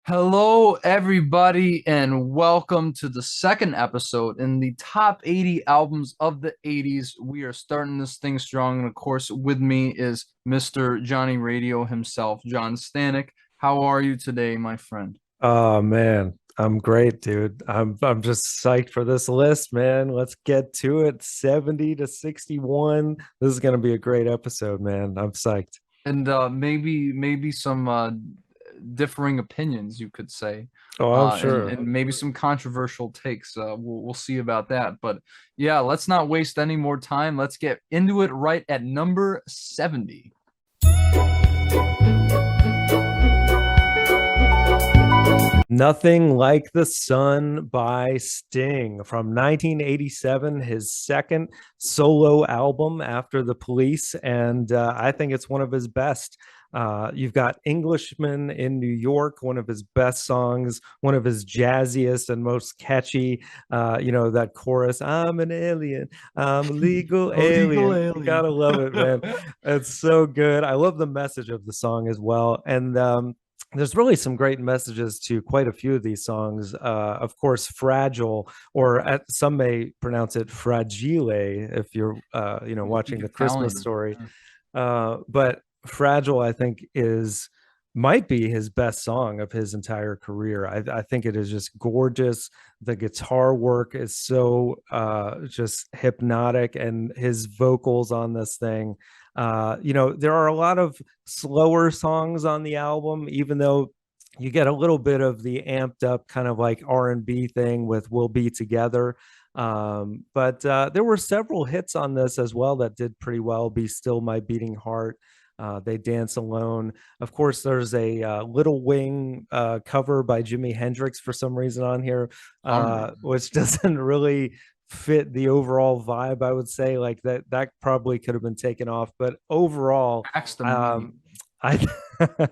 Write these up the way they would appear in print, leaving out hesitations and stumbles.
Hello, everybody, and welcome to the second episode in the top 80 albums of the 80s. We are starting this thing strong, and of course, with me is Mr. Johnny Radio himself, John Stanek. How are you today, my friend? Oh man, I'm great, dude. I'm just psyched for this list, man. Let's get to it. 70 to 61. This is gonna be a great episode, man. I'm psyched. And maybe some differing opinions, you could say, Oh, I'm and sure. maybe some controversial takes. We'll see about that. But yeah, let's not waste any more time. Let's get into it right at number 70. Nothing Like the Sun by Sting from 1987, his second solo album after The Police, and I think it's one of his best. You've got Englishman in New York, one of his best songs, one of his jazziest and most catchy. That chorus, I'm an alien, I'm a legal A legal alien. You alien. gotta love it, man. It's so good. I love the message of the song as well. And there's really some great messages to quite a few of these songs. Of course, "Fragile," or some may pronounce it "fragile" if you're, You speak watching the Christmas Italian. Story. But "Fragile," I think, is might be his best song of his entire career. I think it is just gorgeous. The guitar work is so just hypnotic, and his vocals on this thing. There are a lot of slower songs on the album, even though you get a little bit of the amped up kind of like R&B thing with "We'll Be Together." But there were several hits on this as well that did pretty well. "Be Still My Beating Heart." They Dance Alone. Of course, there's a Little Wing cover by Jimi Hendrix for some reason on here, Some reason. which doesn't really fit the overall vibe. I would say like that probably could have been taken off, but overall, Axe the um, medium. I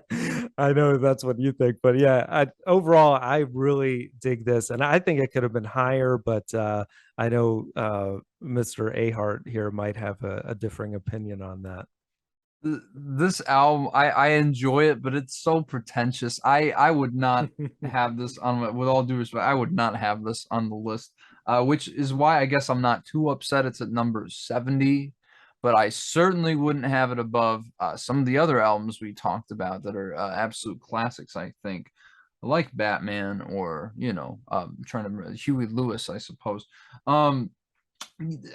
I know that's what you think, but yeah, overall I really dig this, and I think it could have been higher, but I know Mr. Ahart here might have a differing opinion on that. This album, I enjoy it, but it's so pretentious. I would not have this with all due respect, I would not have this on the list. Which is why I guess I'm not too upset it's at number 70, but I certainly wouldn't have it above some of the other albums we talked about that are absolute classics, I think. Like Batman or, trying to Huey Lewis, I suppose. Um,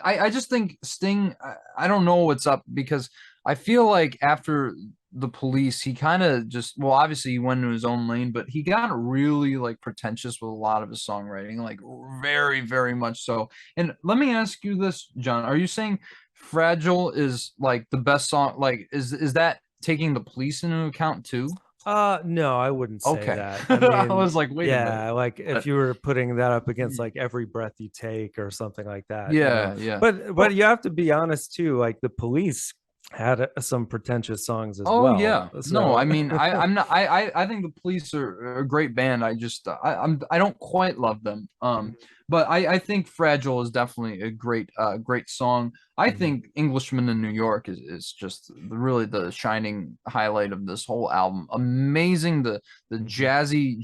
I just think Sting, I don't know what's up because I feel like after the police, he kind of just, well, obviously he went into his own lane, but he got really like pretentious with a lot of his songwriting, like very, very much so. And let me ask you this, John, are you saying Fragile is like the best song? Like, is that taking the police into account too? No, I wouldn't say Okay. that. I I mean, was like, wait a minute. yeah, like if But, you were putting that up against like "Every Breath You Take" or something like that, yeah, yeah. But Well, you have to be honest too, like the Police had some pretentious songs as oh well. yeah. No, So I mean I'm not I think the police are a great band. I just I don't quite love them. But I think Fragile is definitely a great song. I Mhm. think Englishman in New York is just really the shining highlight of this whole album. Amazing the Mhm.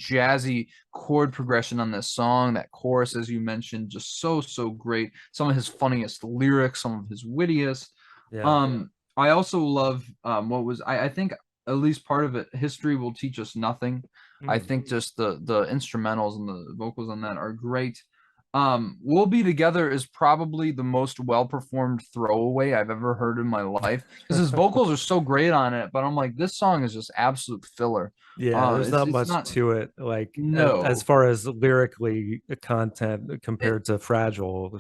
jazzy chord progression on this song, that chorus as you mentioned, just so great. Some of his funniest lyrics, some of his wittiest. Yeah. I also love what was I think at least part of it, History Will Teach Us Nothing. I Mm. think just the instrumentals and the vocals on that are great. We'll Be Together is probably the most well-performed throwaway I've ever heard in my life because his vocals are so great on it, but I'm like, this song is just absolute filler. Yeah, there's not It's much not to it, like as no. far as lyrically content compared to "Fragile,"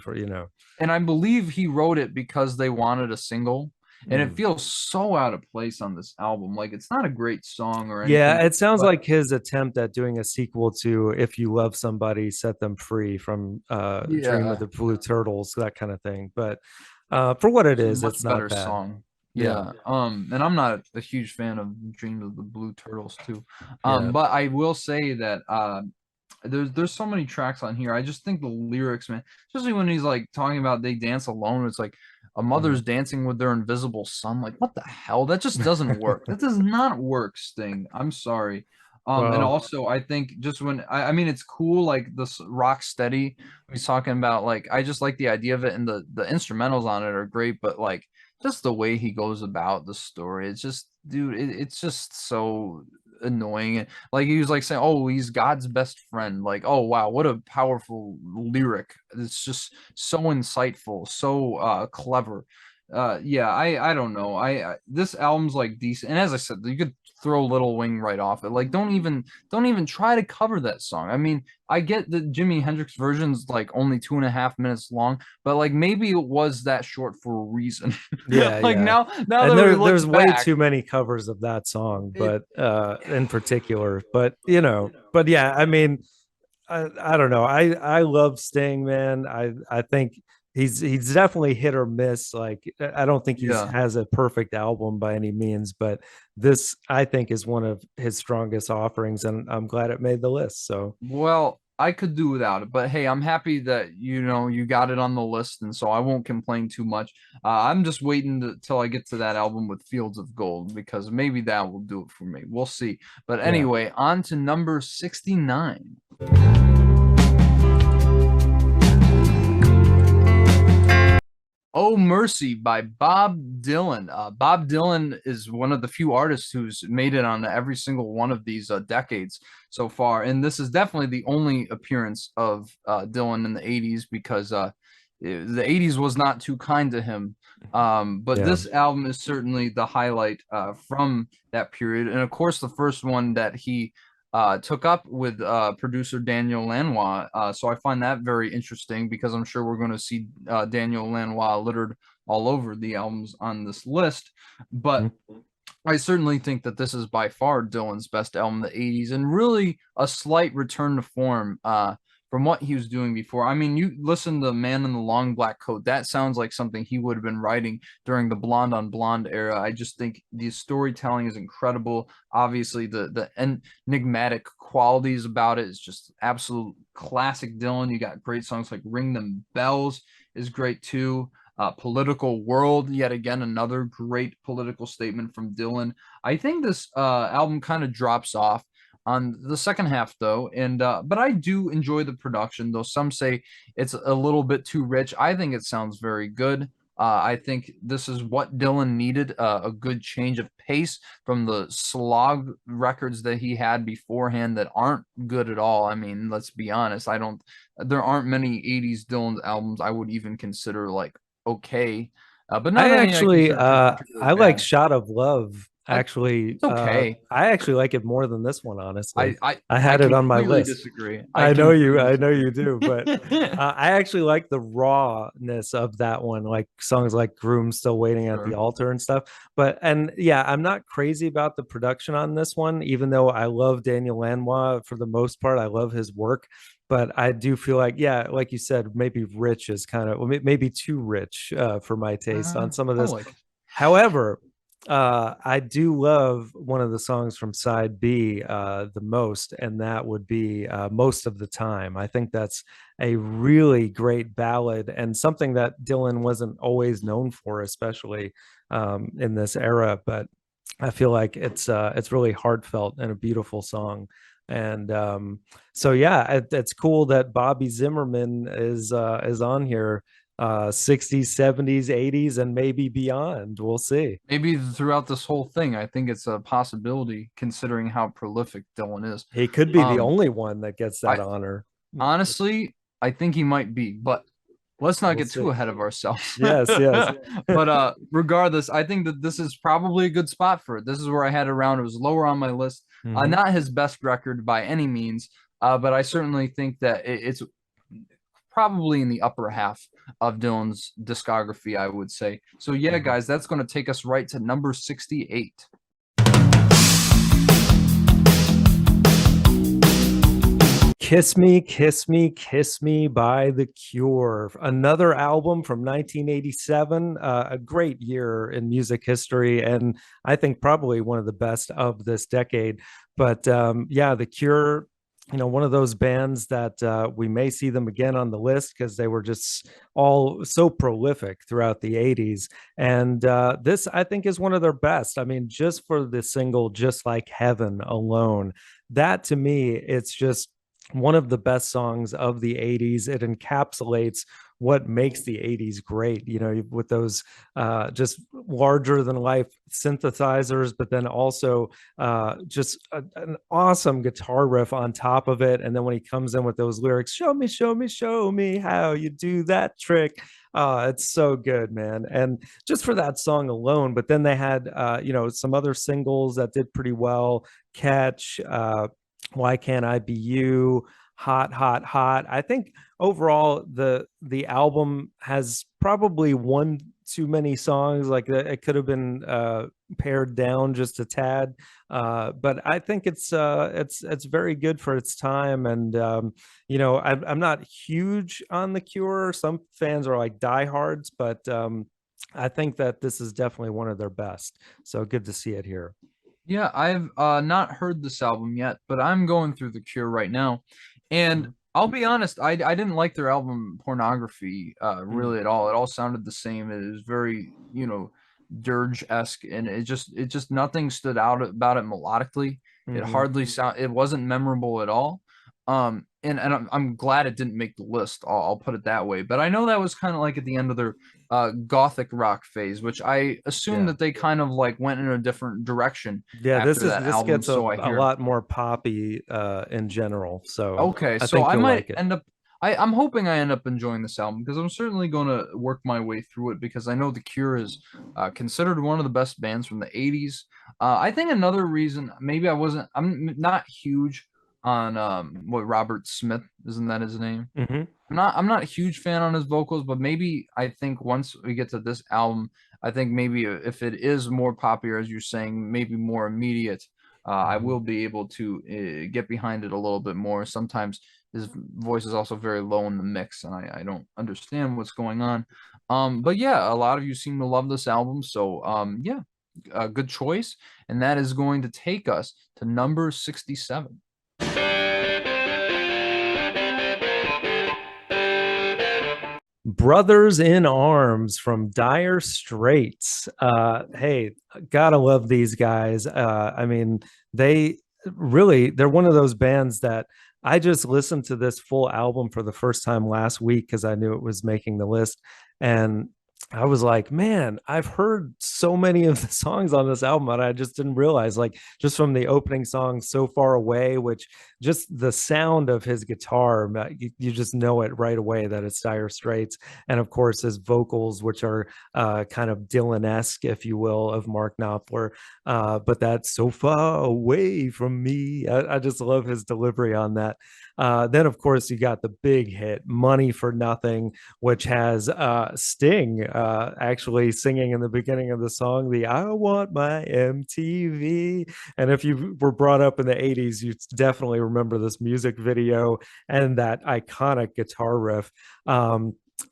And I believe he wrote it because they wanted a single, and it Mm. feels so out of place on this album. Like it's not a great song or Yeah, anything, it sounds but like his attempt at doing a sequel to "If You Love Somebody, Set Them Free" from "Dream of yeah, the Blue Turtles," that kind of thing. But for what it it's a is, much it's not better bad. song. Yeah, Yeah. And I'm not a huge fan of Dream of the Blue Turtles too. yeah. But I will say that there's so many tracks on here. I just think the lyrics, man, especially when he's like talking about they dance alone, it's like a mother's Mhm. dancing with their invisible son. Like, what the hell? That just doesn't work. That does not work, Sting. I'm sorry. And Wow. also I think just when I mean it's cool like this rock steady he's talking about like I just like the idea of it and the instrumentals on it are great, but like just the way he goes about the story, it's just dude, it's just so annoying. Like he was like saying, "Oh, he's God's best friend." Like, oh wow, what a powerful lyric! It's just so insightful, so clever. Yeah, I don't know. This album's like decent, and as I said, you could throw Little Wing right off it. Like, don't even try to cover that song. I mean, I get that Jimi Hendrix version's like only 2.5 minutes long, but like maybe it was that short for a reason. Yeah, Like yeah. now And that we look there's way back, too many covers of that song, it but in particular. But but yeah, I mean, I don't know. I love Sting, man. I think he's definitely hit or miss. Like I don't think he's yeah. has a perfect album by any means, but this I think is one of his strongest offerings, and I'm glad it made the list. So Well, I could do without it, but hey, I'm happy that you got it on the list, and so I won't complain too much. I'm just waiting till I get to that album with Fields of Gold because maybe that will do it for me. We'll see. But yeah. anyway, on to number 69. Oh Mercy by Bob Dylan. Bob Dylan is one of the few artists who's made it on every single one of these decades so far. And this is definitely the only appearance of Dylan in the 80s because the 80s was not too kind to him. But Yeah. this album is certainly the highlight from that period. And of course, the first one that he took up with producer Daniel Lanois. So I find that very interesting because I'm sure we're going to see Daniel Lanois littered all over the albums on this list. But Mhm. I certainly think that this is by far Dylan's best album of the 80s and really a slight return to form from what he was doing before. I mean, you listen to Man in the Long Black Coat, that sounds like something he would have been writing during the Blonde on Blonde era. I just think the storytelling is incredible. Obviously, the enigmatic qualities about it is just absolute classic Dylan. You got great songs like Ring Them Bells is great too. Political World, yet again, another great political statement from Dylan. I think this album kind of drops off on the second half though, and but I do enjoy the production, though some say it's a little bit too rich. I think it sounds very good. I think this is what Dylan needed, a good change of pace from the slog records that he had beforehand that aren't good at all. I mean, let's be honest, there aren't many 80s Dylan albums I would even consider like okay. But none I of any I actually consider particularly I like bad. Shot of Love. I, Actually, it's okay. I actually like it more than this one, honestly. I I I had it on my completely list. disagree. I completely I know disagree. you do, but I actually like the rawness of that one, like songs like Groom Still Waiting at the Sure. Altar and stuff. But and yeah, I'm not crazy about the production on this one, even though I love Daniel Lanois for the most part. I love his work. But I do feel like, yeah, like you said, maybe rich is kind of maybe too rich for my taste on some of I this. like it. However, I do love one of the songs from side B the most, and that would be Most of the Time. I think that's a really great ballad and something that Dylan wasn't always known for, especially in this era. But I feel like it's really heartfelt and a beautiful song. And so yeah, it's cool that Bobby Zimmerman is on here 60s, 70s, 80s, and maybe beyond. We'll see. Maybe throughout this whole thing, I think it's a possibility considering how prolific Dylan is. He could be the Um, only one that gets that I honor. honestly, I think he might be, but let's not We'll get too see. ahead of ourselves. Yes, yes. But regardless, I think that this is probably a good spot for it. This is where I had it around. It was lower on my list. Mhm. Not his best record by any means, but I certainly think that it's probably in the upper half of Dylan's discography, I would say. So yeah, Mhm. guys, that's going to take us right to number 68. Kiss Me, Kiss Me, Kiss Me by The Cure. Another album from 1987, a great year in music history, and I think probably one of the best of this decade. But yeah, The Cure. one of those bands that we may see them again on the list because they were just all so prolific throughout the 80s. And this, I think, is one of their best. I mean, just for the single Just Like Heaven alone, that to me, it's just one of the best songs of the 80s. It encapsulates what makes the 80s great, with those just larger than life synthesizers, but then also just an awesome guitar riff on top of it. And then when he comes in with those lyrics, show me, show me, show me how you do that trick. It's so good, man. And just for that song alone, but then they had, some other singles that did pretty well. Catch, Why Can't I Be You, Hot, Hot, Hot. I think overall the album has probably one too many songs. Like it could have been pared down just a tad, but I think it's very good for its time. And I'm not huge on The Cure. Some fans are like diehards, but I think that this is definitely one of their best. So good to see it here. Yeah, I've not heard this album yet, but I'm going through The Cure right now. And I'll be honest, I didn't like their album Pornography Mm-hmm. really at all. It all sounded the same. It was very, dirge-esque, and it just nothing stood out about it melodically. It Mm-hmm. hardly it wasn't memorable at all. And I'm glad it didn't make the list. I'll put it that way. But I know that was kind of like at the end of their gothic rock phase, which I assume Yeah. that they kind of like went in a different direction Yeah, after that this album. gets So I a hear. lot more poppy in general. So Okay, I so think I you'll might like it. end up. I'm hoping I end up enjoying this album because I'm certainly going to work my way through it because I know The Cure is considered one of the best bands from the '80s. I think another reason maybe I'm not huge on what Robert Smith, isn't that his name? Hmm. I'm not a huge fan on his vocals, but maybe I think once we get to this album, I think maybe if it is more popular, as you're saying, maybe more immediate, I Hmm. will be able to get behind it a little bit more. Sometimes his voice is also very low in the mix, and I don't understand what's going on. But yeah, a lot of you seem to love this album, so yeah, a good choice, and that is going to take us to number 67. Brothers in Arms from Dire Straits. Hey, gotta love these guys. I mean, they they're one of those bands that I just listened to this full album for the first time last week because I knew it was making the list. And I was like, man, I've heard so many of the songs on this album, and I just didn't realize, like, just from the opening song, So Far Away, which just the sound of his guitar, you just know it right away that it's Dire Straits. And of course, his vocals, which are kind of Dylan-esque, if you will, of Mark Knopfler. But that's so far away from me. I just love his delivery on that. Then, of course, you got the big hit, Money for Nothing, which has Sting actually singing in the beginning of the song, the I Want My MTV. And if you were brought up in the 80s, you definitely remember this music video and that iconic guitar riff.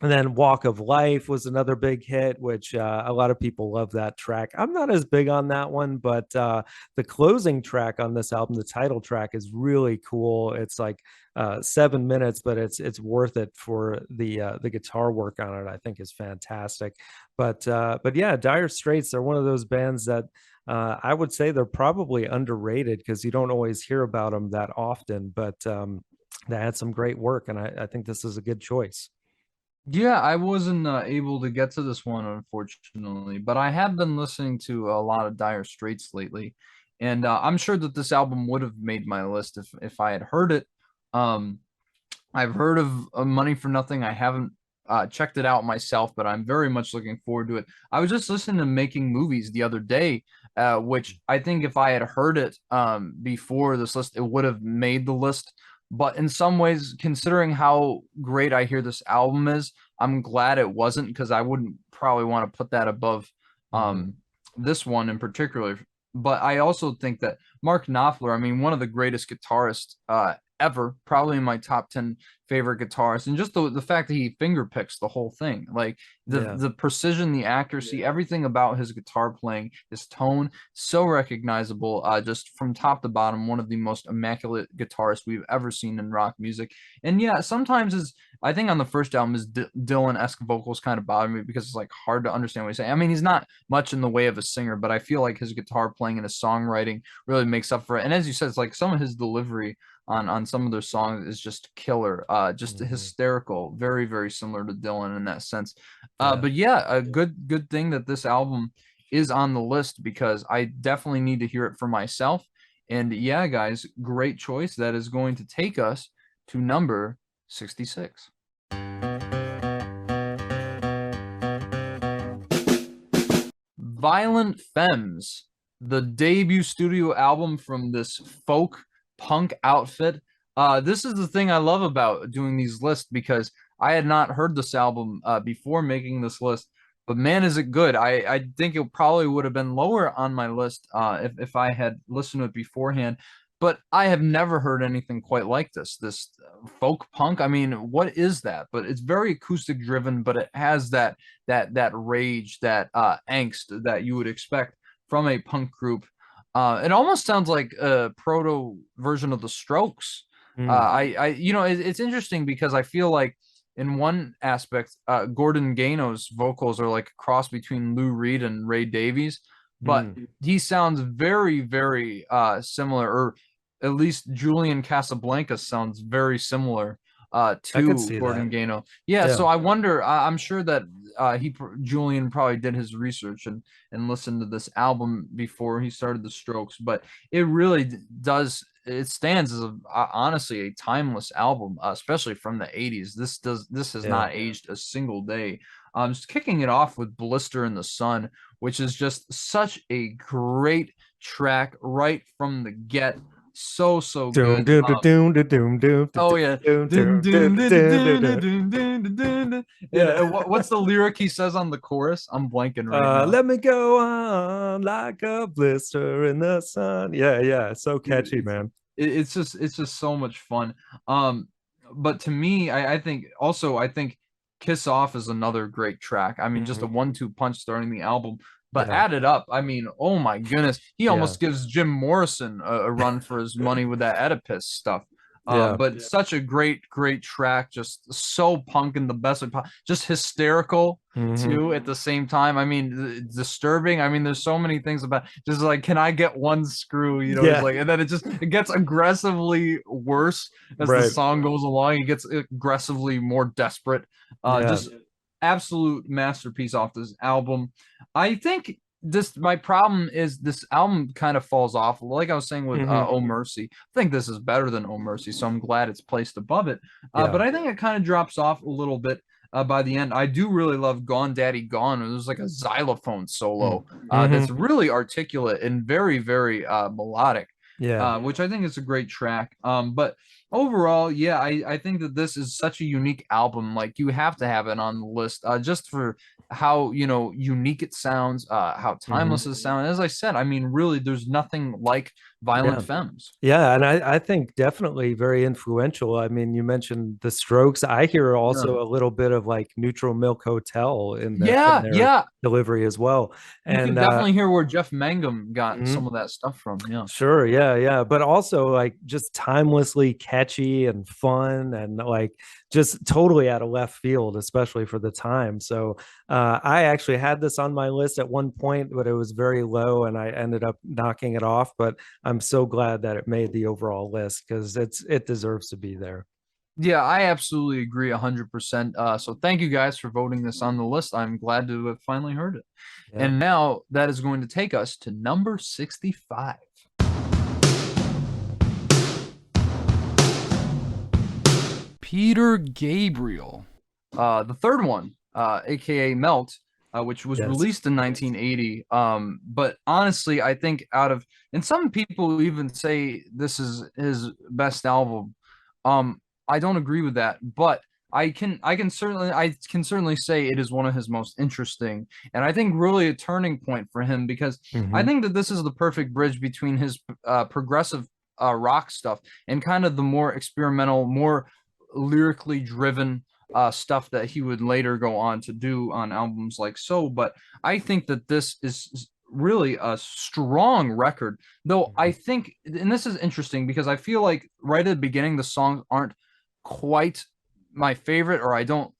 And then Walk of Life was another big hit, which a lot of people love that track. I'm not as big on that one, but the closing track on this album, the title track, is really cool. It's like 7 minutes, but it's worth it for the guitar work on it. I think is fantastic. But yeah, Dire Straits are one of those bands that I would say they're probably underrated because you don't always hear about them that often. But they had some great work, and I think this is a good choice. Yeah, I wasn't able to get to this one, unfortunately, but I have been listening to a lot of Dire Straits lately, and I'm sure that this album would have made my list if I had heard it. Um, I've heard of Money for Nothing. I haven't checked it out myself, but I'm very much looking forward to it. I was just listening to Making Movies the other day, which I think if I had heard it before this list, it would have made the list. But in some ways, considering how great I hear this album is, I'm glad it wasn't because I wouldn't probably want to put that above Mhm. um, this one in particular. But I also think that Mark Knopfler, I mean, one of the greatest guitarists ever, probably in my top 10 favorite guitarists. And just the fact that he finger picks the whole thing, like Yeah. the precision, the accuracy, everything about his guitar playing, his tone, so recognizable, just from top to bottom, one of the most immaculate guitarists we've ever seen in rock music. And yeah, sometimes his, I think on the first album, his Dylan-esque vocals kind of bother me because it's like hard to understand what he's saying. I mean, he's not much in the way of a singer, but I feel like his guitar playing and his songwriting really makes up for it. And as you said, it's like some of his delivery on some of their songs is just killer, just hysterical, very, very similar to Dylan in that sense. Yeah. But yeah, a good thing that this album is on the list because I definitely need to hear it for myself. And yeah, guys, great choice. That is going to take us to number 66. Violent Femmes, the debut studio album from this folk punk outfit. This is the thing I love about doing these lists because I had not heard this album before making this list, but man, is it good. I think it probably would have been lower on my list if I had listened to it beforehand. But I have never heard anything quite like this. This folk punk. I mean, what is that? But it's very acoustic driven, but it has that rage, that angst that you would expect from a punk group. It almost sounds like a proto version of the Strokes. It's interesting because I feel like in one aspect, Gordon Gano's vocals are like a cross between Lou Reed and Ray Davies, but he sounds very, very similar, or at least Julian Casablancas sounds very similar to Gordon Gano. Yeah, so I wonder. I'm sure that Julian probably did his research and listened to this album before he started the Strokes. But it really does. It stands as honestly a timeless album, especially from the '80s. This has not aged a single day. Just kicking it off with "Blister in the Sun," which is just such a great track right from the get. So good. Oh yeah. What's the lyric he says on the chorus? I'm blanking right now. Let me go on like a blister in the sun. Yeah, so catchy, man. It's just so much fun. But to me, I think Kiss Off is another great track. I mean, just a 1-2 punch starting the album. But add it up, I mean, oh my goodness, he almost gives Jim Morrison a run for his money with that Oedipus stuff. But such a great track, just so punk in the best way, just hysterical too at the same time. I mean, disturbing. I mean, there's so many things about just like, can I get one screw? You know, it's like, and then it gets aggressively worse as the song goes along. It gets aggressively more desperate. Just absolute masterpiece off this album. I think my problem is this album kind of falls off. Like I was saying with Oh Mercy, I think this is better than Oh Mercy, so I'm glad it's placed above it. But I think it kind of drops off a little bit by the end. I do really love Gone Daddy Gone. There's like a xylophone solo that's really articulate and very, very melodic. Which I think is a great track. But overall, yeah, I think that this is such a unique album. Like you have to have it on the list, just for how unique it sounds, how timeless it sounds. As I said, I mean, really, there's nothing like Violent Femmes. Yeah, and I think definitely very influential. I mean, you mentioned the Strokes. I hear also a little bit of like Neutral Milk Hotel in their delivery as well. You can definitely hear where Jeff Mangum got some of that stuff from. Yeah, sure, yeah, but also like just timelessly catchy and fun, and like just totally out of left field, especially for the time. So I actually had this on my list at one point, but it was very low, and I ended up knocking it off. But I'm so glad that it made the overall list because it deserves to be there. Yeah, I absolutely agree 100%. So thank you guys for voting this on the list. I'm glad to have finally heard it. And now that is going to take us to number 65. Peter Gabriel, the third one, aka Melt, which was released in 1980. But honestly, I think and some people even say this is his best album. I don't agree with that, but I can certainly say it is one of his most interesting, and I think really a turning point for him because I think that this is the perfect bridge between his progressive rock stuff and kind of the more experimental, more lyrically driven stuff that he would later go on to do on albums like So. But I think that this is really a strong record, though. I think, and this is interesting because I feel like right at the beginning the songs aren't quite my favorite, or I don't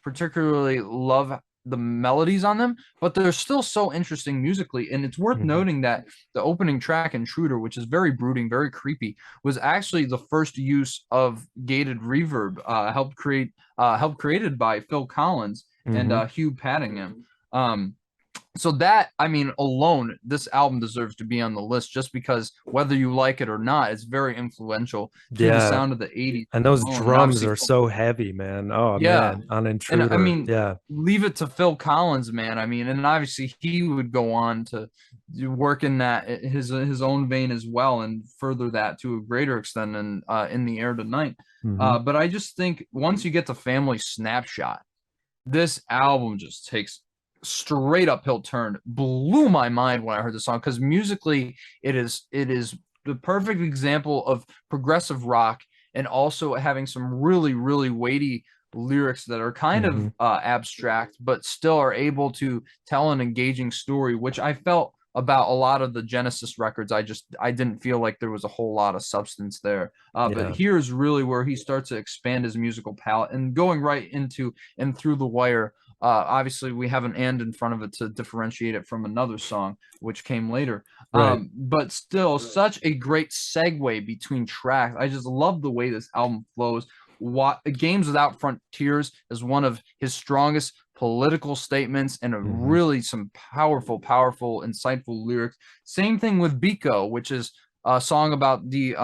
particularly love the melodies on them, but they're still so interesting musically. And it's worth Mhm. noting that the opening track, Intruder, which is very brooding, very creepy, was actually the first use of gated reverb, helped created by Phil Collins and Mhm. Hugh Paddingham. So that, I mean, alone, this album deserves to be on the list just because whether you like it or not, it's very influential to the Yeah. sound of the 80s And those alone. And drums obviously, are so heavy, man. Oh yeah. man, on And I Intruder. mean, Yeah. leave it to Phil Collins, man. I mean, and obviously he would go on to work in that his own vein as well, and further that to a greater extent in the air tonight. Hmm. But I just think once you get to Family Snapshot, this album just takes straight uphill turn. Blew my mind when I heard the song because musically it is the perfect example of progressive rock and also having some really weighty lyrics that are kind of Hmm. abstract but still are able to tell an engaging story, which I felt about a lot of the Genesis records. I didn't feel like there was a whole lot of substance there. But Yeah. here's really where he starts to expand his musical palette and going right into and Through the Wire. Obviously, we have an and in front of it to differentiate it from another song, which came later. Right. But still, such a great segue between tracks. I just love the way this album flows. Games Without Frontiers is one of his strongest political statements and a Hmm. really some powerful, insightful lyrics. Same thing with Biko, which is a song about the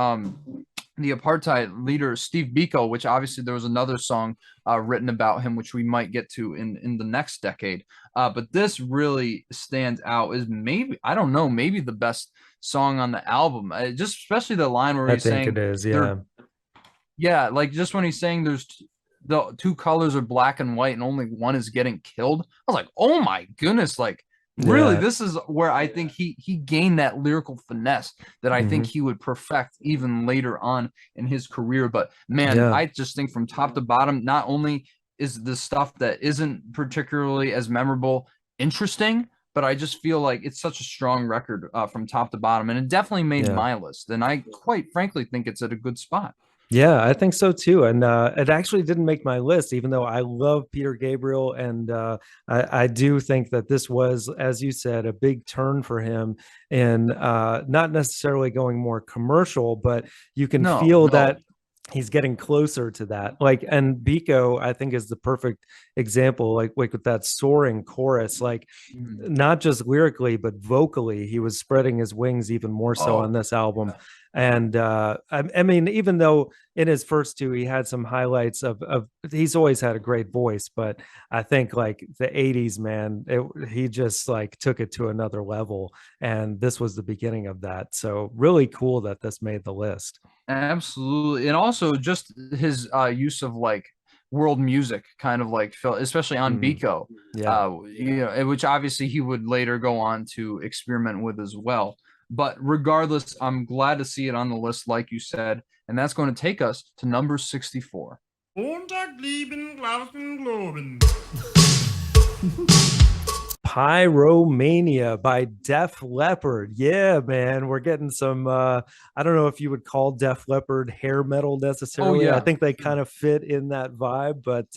apartheid leader Steve Biko, which obviously there was another song written about him, which we might get to in the next decade. But this really stands out as maybe, I don't know, maybe the best song on the album. Just especially the line where I he's think it saying is. they're Yeah. yeah, like just when he's saying the two colors are black and white and only one is getting killed. I was like, oh my goodness, like really, Yeah. this is where I think he gained that lyrical finesse that I think Hmm. he would perfect even later on in his career. But man, Yeah. I just think from top to bottom, not only is the stuff that isn't particularly as memorable interesting, but I just feel like it's such a strong record from top to bottom, and it definitely made Yeah. my list. And I quite frankly think it's at a good spot. Yeah, I think so too. And it actually didn't make my list, even though I love Peter Gabriel. And I do think that this was, as you said, a big turn for him. And not necessarily going more commercial, but you can No, feel no. that he's getting closer to that. Like, and Biko, I think, is the perfect example, like with that soaring chorus, like Mm. not just lyrically, but vocally, he was spreading his wings even more so on Oh, this album. And I mean, even though in his first two he had some highlights of he's always had a great voice, but I think like the 80s, man, he just like took it to another level, and this was the beginning of that. So really cool that this made the list. absolutely. And also just his use of like world music, kind of like Phil, especially on Mhm. Biko, Yeah. which obviously he would later go on to experiment with as well. But regardless, I'm glad to see it on the list, like you said, and that's going to take us to number 64. Montag, lieben, glauben, globen. Pyromania by Def Leppard. Yeah, man, we're getting some I don't know if you would call Def Leppard hair metal Oh necessarily. I yeah, think they kind of fit in that vibe, but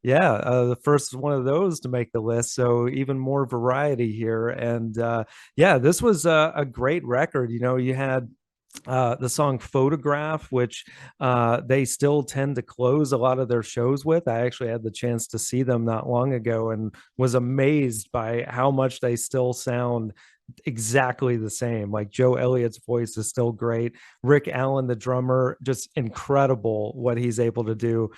yeah, the first one of those to make the list, so even more variety here. And yeah, this was a great record. You know, you had the song Photograph, which they still tend to close a lot of their shows with. I actually had the chance to see them not long ago and was amazed by how much they still sound exactly the same. Like Joe Elliott's voice is still great. Rick Allen, the drummer, just incredible what he's able to do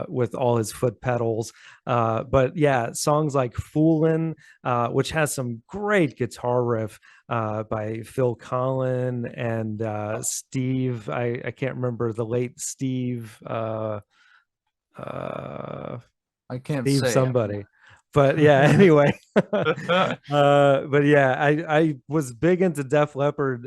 with all his foot pedals. But yeah, songs like Foolin', which has some great guitar riff by Phil Collin and Steve. I can't remember the late Steve. Uh, I can't Steve say. somebody. But yeah, anyway. But yeah, I was big into Def Leppard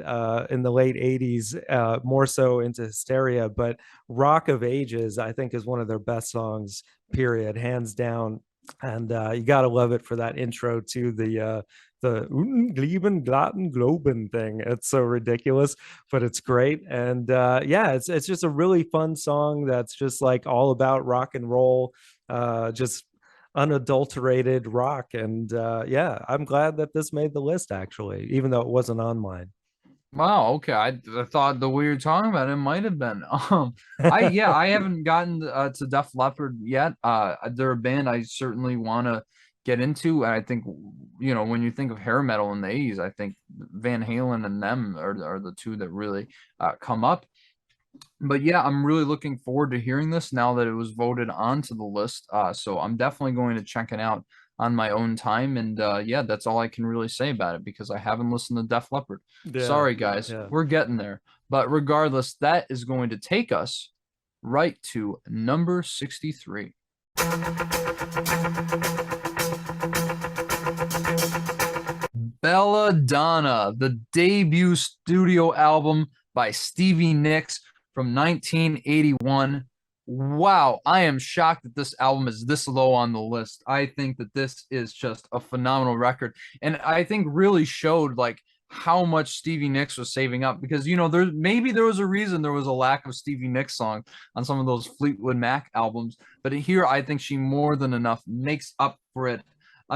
in the late 80s, more so into Hysteria, but Rock of Ages I think is one of their best songs, period, hands down. And you gotta love it for that intro to the Gleben Glatten Globen thing. It's so ridiculous, but it's great. And yeah, it's just a really fun song that's just like all about rock and roll, just unadulterated rock. And yeah, I'm glad that this made the list, actually, even though it wasn't on mine. Wow, okay. I thought the way you're talking about it might have been. I haven't gotten to Def Leppard yet. They're a band I certainly want to get into. And I think, when you think of hair metal in the 80s, I think Van Halen and them are the two that really come up. But yeah, I'm really looking forward to hearing this now that it was voted onto the list. So I'm definitely going to check it out on my own time. And yeah, that's all I can really say about it because I haven't listened to Def Leppard. Yeah, Sorry, guys, yeah. we're getting there. But regardless, that is going to take us right to number 63. Belladonna, the debut studio album by Stevie Nicks from 1981. Wow, I am shocked that this album is this low on the list. I think that this is just a phenomenal record, and I think really showed like how much Stevie Nicks was saving up because there was a reason there was a lack of Stevie Nicks songs on some of those Fleetwood Mac albums, but here I think she more than enough makes up for it.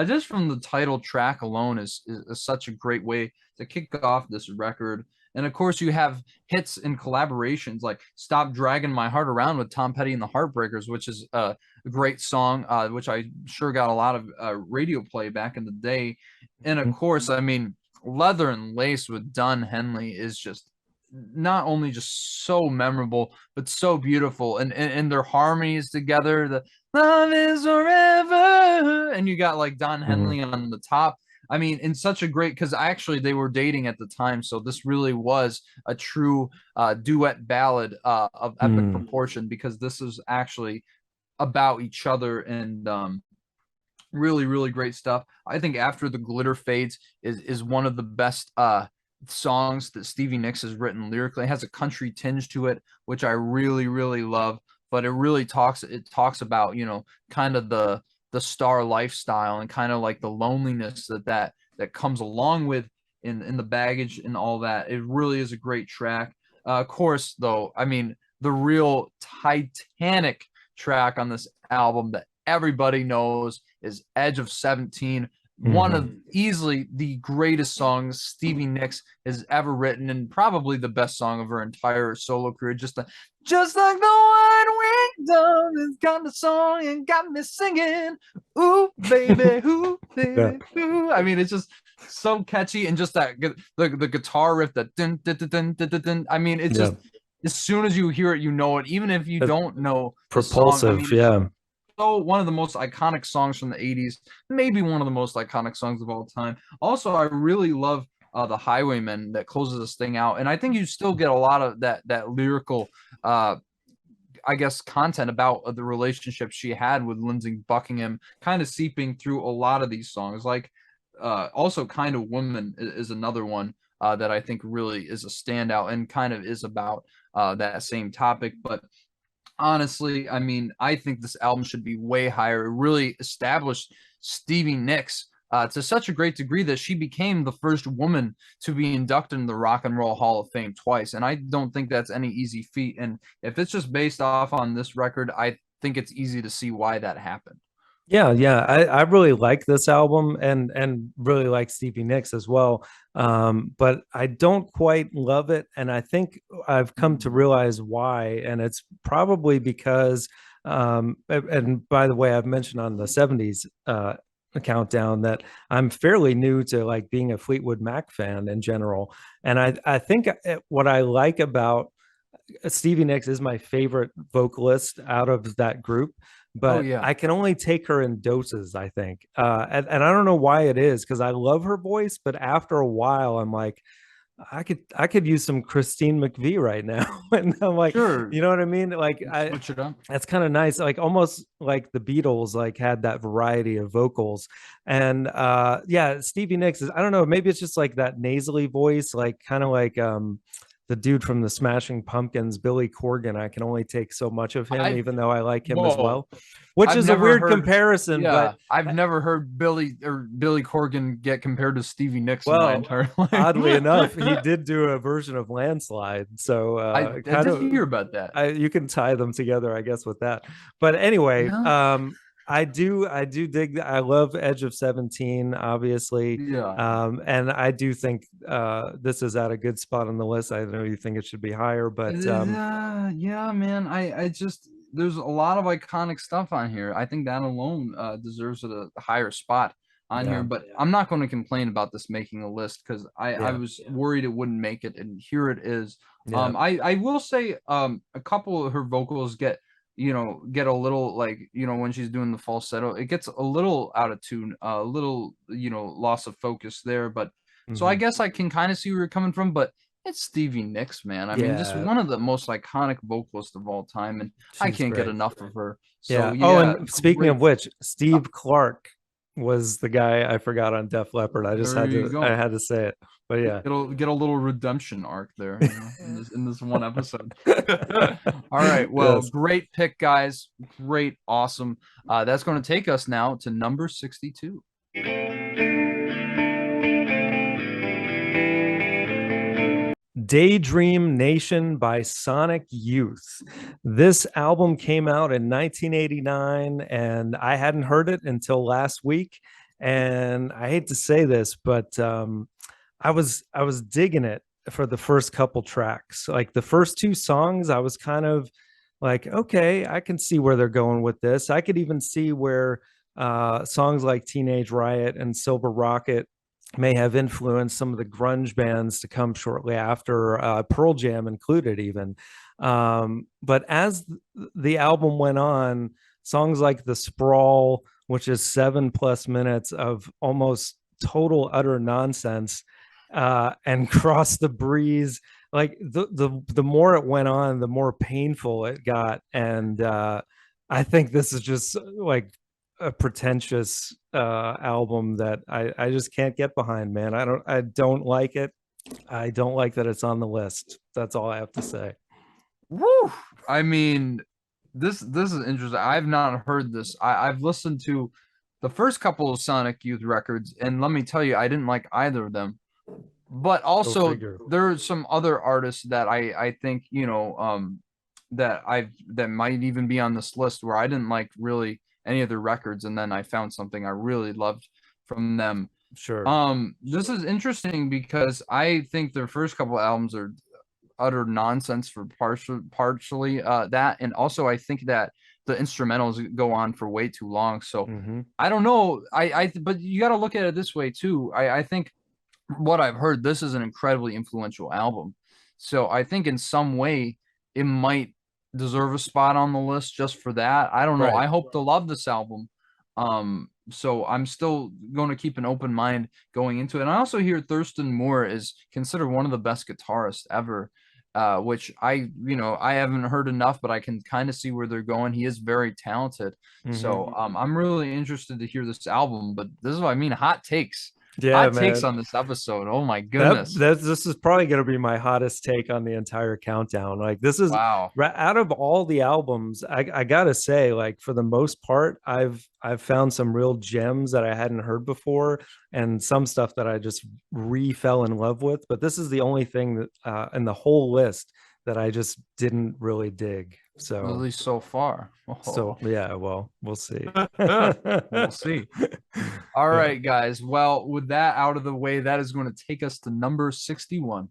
Just from the title track alone is such a great way to kick off this record. And of course, you have hits and collaborations like Stop Dragging My Heart Around with Tom Petty and the Heartbreakers, which is a great song, which I sure got a lot of radio play back in the day. And of course, I mean, Leather and Lace with Don Henley is just not only just so memorable, but so beautiful. And their harmonies together, the love is forever. And you got like Don Henley on the top. I mean, in such a great, because actually they were dating at the time, so this really was a true duet ballad of epic proportion because this is actually about each other and really, really great stuff. I think After the Glitter Fades is one of the best songs that Stevie Nicks has written lyrically. It has a country tinge to it, which I really, really love. But it talks about kind of the star lifestyle and kind of like the loneliness that comes along with in the baggage and all that. It really is a great track. Of course, though, I mean, the real Titanic track on this album that everybody knows is Edge of 17. One of easily the greatest songs Stevie Nicks has ever written, and probably the best song of her entire solo career. Just like the white winged dove has got the song and got me singing. Ooh, baby, ooh, baby, ooh. I mean, it's just so catchy, and just that the guitar riff, that dun, dun, dun, dun, dun, dun, dun. I mean, it's just as soon as you hear it, you know it, even if you don't know the propulsive. song. I mean, one of the most iconic songs from the 80s, maybe one of the most iconic songs of all time. Also, I really love the Highwayman that closes this thing out, and I think you still get a lot of that lyrical I guess content about the relationship she had with Lindsey Buckingham kind of seeping through a lot of these songs. Like also Kind of Woman is another one that I think really is a standout and kind of is about that same topic. But honestly, I mean, I think this album should be way higher. It really established Stevie Nicks to such a great degree that she became the first woman to be inducted in the Rock and Roll Hall of Fame twice. And I don't think that's any easy feat. And if it's just based off on this record, I think it's easy to see why that happened. Yeah, I really like this album and really like Stevie Nicks as well. But I don't quite love it, and I think I've come to realize why, and it's probably because and by the way, I've mentioned on the 70s countdown that I'm fairly new to like being a Fleetwood Mac fan in general. And I think what I like about Stevie Nicks is my favorite vocalist out of that group, but I can only take her in doses, I think. And I don't know why it is, because I love her voice, but after a while, I'm like, I could use some Christine McVie right now. And I'm like, Sure, you know what I mean? Like switch it up. that's kind of nice. Like almost like the Beatles like had that variety of vocals. And yeah, Stevie Nicks is, I don't know, maybe it's just like that nasally voice, like kind of like the dude from the Smashing Pumpkins, Billy Corgan. I can only take so much of him, I even though I like him as Whoa. well, which I've is a never weird heard. comparison. But Yeah, I've never heard Billy Corgan get compared to Stevie Nicks in my well, entire life. oddly enough, he did do a version of Landslide. So I kind did of hear about that. you can tie them together, I guess, with that. But anyway, Yeah, I do dig. I love Edge of 17, obviously, yeah. and I do think this is at a good spot on the list. I know you think it should be higher, but Yeah, man. I just there's a lot of iconic stuff on here. I think that alone deserves a higher spot on here. yeah, But I'm not going to complain about this making a list because I yeah, was worried it wouldn't make it, and here it is. yeah, I will say a couple of her vocals get a little like when she's doing the falsetto, it gets a little out of tune, a little loss of focus there. But so I mhm. guess I can kind of see where you're coming from, but it's Stevie Nicks, man. I mean, just Yeah. one of the most iconic vocalists of all time, and I She's can't get great. enough of her. So Yeah. Oh, yeah, and speaking of great. which, Uh, Steve Clark was the guy I forgot on Def Leppard. There you I go. had to say it. But yeah. It'll get a little redemption arc there, in this one episode. All right, well, Yes. great pick, guys. Great, awesome. That's going to take us now to number 62. Daydream Nation by Sonic Youth. This album came out in 1989, and I hadn't heard it until last week. And I hate to say this, but I was digging it for the first couple tracks. Like the first two songs, I was kind of like, okay, I can see where they're going with this. I could even see where songs like Teenage Riot and Silver Rocket may have influenced some of the grunge bands to come shortly after, Pearl Jam included, even. But as the album went on, songs like The Sprawl, which is 7+ minutes of almost total utter nonsense, and Cross the Breeze, like the more it went on, the more painful it got. And I think this is just like a pretentious album that I just can't get behind, man. I don't like it. I don't like that it's on the list. That's all I have to say. Woo! I mean, this is interesting. I've not heard this. I've listened to the first couple of Sonic Youth records, and let me tell you, I didn't like either of them. But Go also, figure. there are some other artists that I think that might even be on this list where I didn't like really any of their records, and then I found something I really loved from them. Sure. This is interesting because I think their first couple albums are utter nonsense for partially that, and also I think that the instrumentals go on for way too long. So Mm-hmm. I don't know. But you got to look at it this way too. I think what I've heard, this is an incredibly influential album. So I think in some way it might deserve a spot on the list just for that. I don't know. Right. I hope to love this album. So I'm still going to keep an open mind going into it. And I also hear Thurston Moore is considered one of the best guitarists ever. Which I haven't heard enough, but I can kind of see where they're going. He is very talented. So Mm-hmm. I'm really interested to hear this album, but this is what I mean. Hot takes. Yeah, Hot takes man. on this episode. Oh my goodness. This is probably going to be my hottest take on the entire countdown. Like this is Wow. out of all the albums, I gotta say, like for the most part, I've found some real gems that I hadn't heard before, and some stuff that I just fell in love with. But this is the only thing that in the whole list that I just didn't really dig. At So least so far. Oh. yeah, well, we'll see. We'll see. All Yeah. right, guys. Well, with that out of the way, that is going to take us to number 61.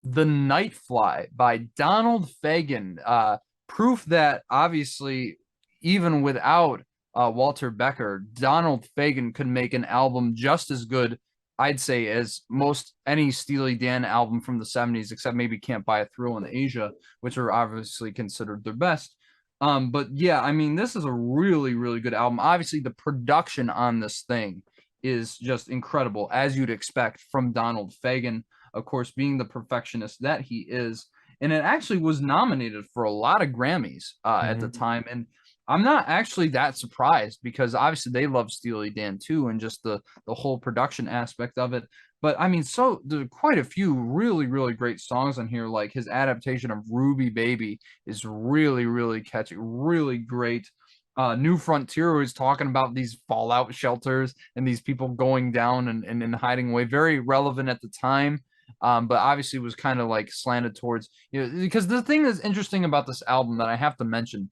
The Nightfly by Donald Fagen. Proof that obviously, even without Walter Becker, Donald Fagen could make an album just as good, I'd say, as most any Steely Dan album from the 70s, except maybe Can't Buy a Thrill in Asia, which are obviously considered their best. But yeah, I mean, this is a really, really good album. Obviously, the production on this thing is just incredible, as you'd expect from Donald Fagen, of course, being the perfectionist that he is. And it actually was nominated for a lot of Grammys at the time. And I'm not actually that surprised because obviously they love Steely Dan too, and just the whole production aspect of it. But I mean, so there are quite a few really, really great songs on here, like his adaptation of Ruby Baby is really, really catchy, really great. New Frontier was talking about these fallout shelters and these people going down and hiding away. Very relevant at the time, but obviously was kind of like slanted towards, because the thing that's interesting about this album that I have to mention,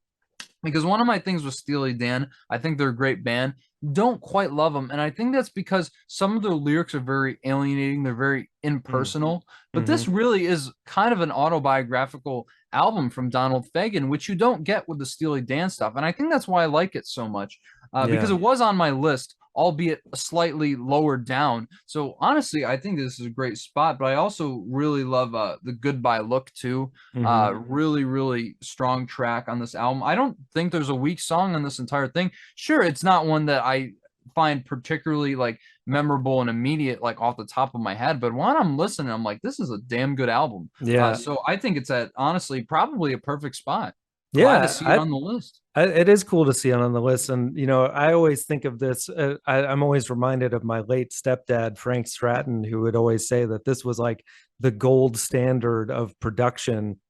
because one of my things with Steely Dan, I think they're a great band, don't quite love them. And I think that's because some of their lyrics are very alienating, they're very impersonal. But this really is kind of an autobiographical album from Donald Fagen, which you don't get with the Steely Dan stuff. And I think that's why I like it so much, because it was on my list, albeit slightly lower down. So honestly, I think this is a great spot. But I also really love the Goodbye Look too. Really, really strong track on this album. I don't think there's a weak song on this entire thing. Sure, it's not one that I find particularly like memorable and immediate, like off the top of my head, but when I'm listening, I'm like, this is a damn good album. So I think it's at honestly probably a perfect spot. Glad to see it on the list. It is cool to see it on the list. And, I always think of this. I'm always reminded of my late stepdad, Frank Stratton, who would always say that this was like the gold standard of production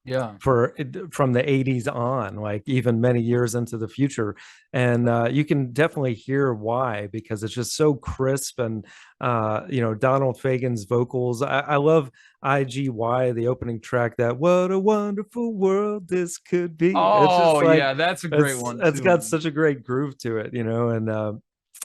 from the 80s on, like even many years into the future. And you can definitely hear why, because it's just so crisp. And, Donald Fagen's vocals. I love IGY, the opening track, that what a wonderful world this could be. It's just like, yeah, that's a great one. It's got such a great groove to it, and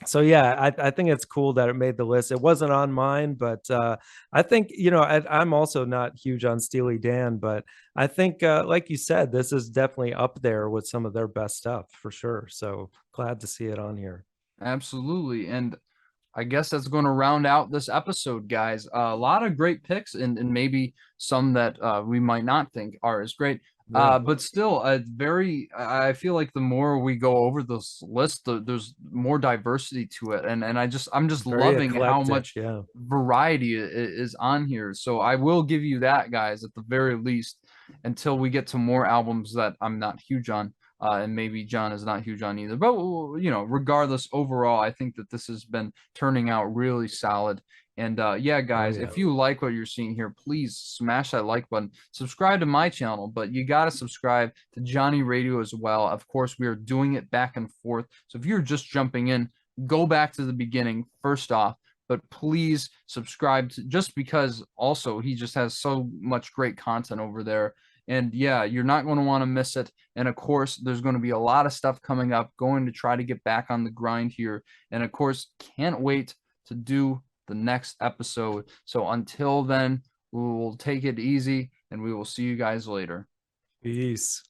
so yeah, I think it's cool that it made the list. It wasn't on mine, but I think I'm also not huge on Steely Dan, but I think like you said, this is definitely up there with some of their best stuff for sure. So glad to see it on here. Absolutely. And I guess that's going to round out this episode, guys. A lot of great picks, and maybe some that we might not think are as great. But still, I feel like the more we go over this list, there's more diversity to it, and I'm just Very loving eclectic, how much variety is on here. So I will give you that, guys, at the very least, until we get to more albums that I'm not huge on. And maybe John is not huge on either. But, regardless, overall, I think that this has been turning out really solid. And yeah, guys, if you like what you're seeing here, please smash that like button. Subscribe to my channel, but you got to subscribe to Johnny Radio as well. Of course, we are doing it back and forth. So if you're just jumping in, go back to the beginning first off. But please subscribe just because also he just has so much great content over there. And yeah, you're not going to want to miss it. And of course, there's going to be a lot of stuff coming up, going to try to get back on the grind here. And of course, can't wait to do the next episode. So until then, we will take it easy and we will see you guys later. Peace.